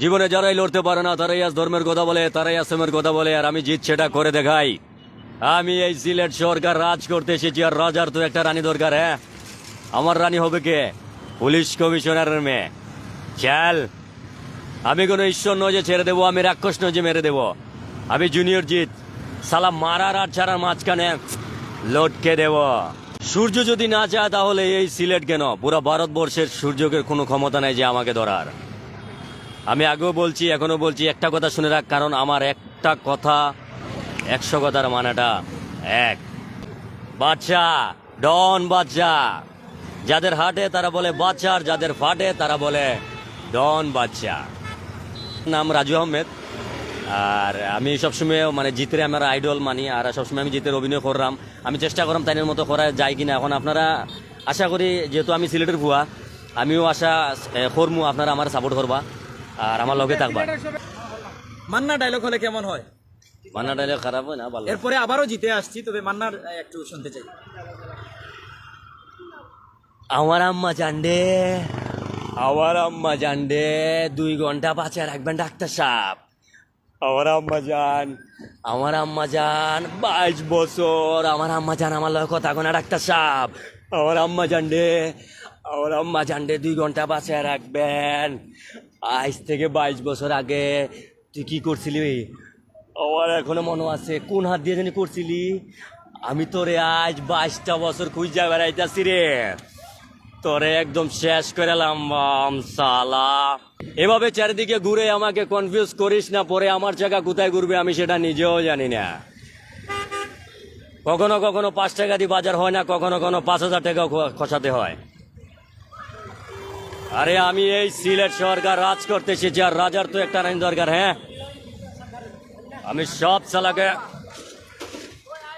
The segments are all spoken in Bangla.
জীবনে যারাই লড়তে পারে না তারাই আজ ধর্মের কথা বলে, তারাই আসমের কথা বলে, আর আমি জিত সেটা করে দেখাই। আমি এই সিলেট সরকার রাজ করতে এসেছি, আর রাজার তো একটা রানী দরকার। হ্যাঁ, আমার রানী হবে কে? পুলিশ কমিশনারের মেয়ে। চল, আমি কোনো ঈশ্বর নয় যে ছেড়ে দেবো, আমি রাক্ষস নয় যে মেরে দেবো। আমি জুনিয়র জিত, সালা মারার আর ছাড়ার মাঝখানে লটকে দেব। সূর্য যদি না চায় তাহলে এই সিলেট কেন, পুরো ভারতবর্ষের সূর্যকে কোনো ক্ষমতা নেই যে আমাকে ধরার। আমি আগেও বলছি, এখনো বলছি, একটা কথা শুনে রাখ, কারণ আমার একটা কথা 100 কথার মানাটা এক। বাচ্চা, ডন বাচ্চা। যাদের হাটে তারা বলে বাচ্চা, আর যাদের ফাটে তারা বলে ডন বাচ্চা। নাম রাজু আহমেদ, আর আমি সবসময় মানে জিতের আমার আইডল মানি, আর সবসময় আমি জিতের অভিনয় করলাম। আমি চেষ্টা করলাম তাইনের মতো করা যায় কিনা। এখন আপনারা আশা করি, যেহেতু আমি সিলেটের ভুয়া, আমিও আশা করমু আপনারা আমার সাপোর্ট করবা আর আমার লগে থাকবা। মান্না ডায়লগ হলে কেমন হয়? মান্না ডায়লগ খারাপ হয় না, ভালো। এরপরে আবারও জিতে আসছি, তবে মান্নার একটু শুনতে চাই। আমার আম্মা জানডে, আমার আম্মা জানডে 2 ঘন্টা বাঁচা রাখবেন ডাক্তার সাহেব। আমার আম্মা জান, আমার আম্মা জান 22 বছর। আমার আম্মা জান আমার লগে কথা কোনা ডাক্তার সাহেব। আমার আম্মা জানডে, আমার আম্মা জানডে 2 ঘন্টা বাঁচা রাখবেন। আজ থেকে 22 বছর আগে তুই কি করছিলি? আমার এখনো মনে আছে, কোন হাত দিয়ে জানি করছিলি? আমি তোরে আজ 22টা বছর খুঁজা বেড়াইতেছি রে, তোরে একদম শেষ করে লাম সালা। এভাবে চারিদিকে ঘুরে আমাকে কনফিউজ করিস না, পরে আমার জায়গা কোথায় ঘুরবে আমি সেটা নিজেও জানি না। কখনো কখনো 5 টাকা দিয়ে বাজার হয় না, কখনো কখনো 5000 টাকা খসাতে হয়। আরে আমি এই সিলেট সরকার রাজ করতে এসেছি, আর রাজার তো একটা রানী দরকার। হ্যাঁ, আমি সব সালাকে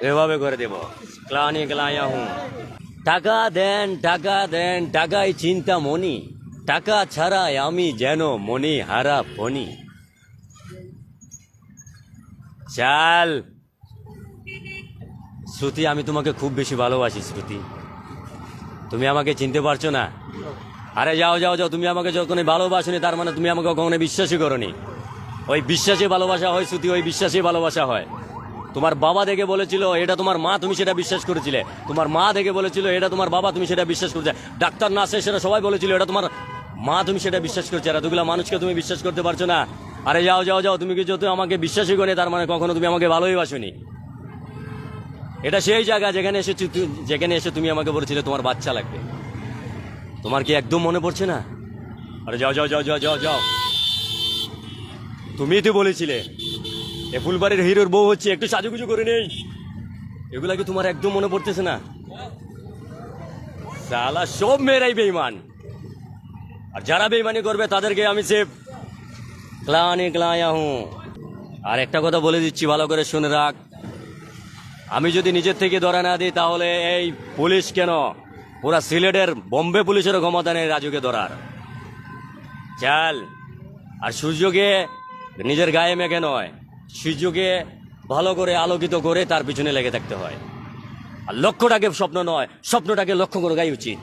এভাবে করে দেব। ক্লানি ক্লায়া হুঁ। টাকা দেন, টাকা দেন, টাকাই চিন্তা মনি, টাকা ছাড়াই আমি যেন মনি হারা ফনি। চাল শ্রুতি, আমি তোমাকে খুব বেশি ভালোবাসি শ্রুতি, তুমি আমাকে চিনতে পারছো না? আরে যাও যাও যাও, তুমি আমাকে যখন ভালোবাসনি তার মানে তুমি আমাকে কখনো বিশ্বাসই করনি। ওই বিশ্বাসে ভালোবাসা হয় শ্রুতি, ওই বিশ্বাসে ভালোবাসা হয়। তোমার বাবা দেখে বলেছিল এটা তোমার মা, তুমি সেটা বিশ্বাস করেছিলে। তোমার মা দেখে বলেছিল এটা তোমার বাবা, তুমি সেটা বিশ্বাস করেছিলে। ডাক্তার নার্স সেটা সবাই বলেছিল এটা তোমার মা, তুমি সেটা বিশ্বাস করছো। আর এতগুলো মানুষকে তুমি বিশ্বাস করতে পারছো না? আরে যাও যাও যাও, তুমি কি যত আমাকে বিশ্বাসই করে তার মানে কখনো তুমি আমাকে ভালোই বাসনি। এটা সেই জায়গা যেখানে এসে তুমি আমাকে বলেছিলে তোমার বাচ্চা লাগবে। তোমার কি একদম মনে পড়ছে না? আরে যাও যাও যাও যাও যাও যাও, তুমিই তো বলেছিলে এ ফুলবাড়ির হিরোর বউ হচ্ছে, একটু সাজুগুজু করে নেই। এগুলা কি তোমার একদম মনে পড়তেছে না? সালা সব মেয়েরাই বেঈমান, আর যারা বেঈমানি করবে তাদেরকে আমি সে ক্লানি ক্লায়া হুঁ। আর একটা কথা বলে দিচ্ছি, ভালো করে শুনে রাখ, আমি যদি নিজের থেকে ধরা না দিই তাহলে এই পুলিশ কেন, পুরা সিলেটের বোম্বে পুলিশেরও ক্ষমতা নেই রাজুকে ধরার। চাল, আর সূর্যকে নিজের গায়ে মেঘে নয়, সূর্যকে ভালো করে আলোকিত করে তার পিছনে লেগে থাকতে হয়। আর লক্ষ্যটাকে স্বপ্ন নয়, স্বপ্নটাকে লক্ষ্য করে গাই উচিত।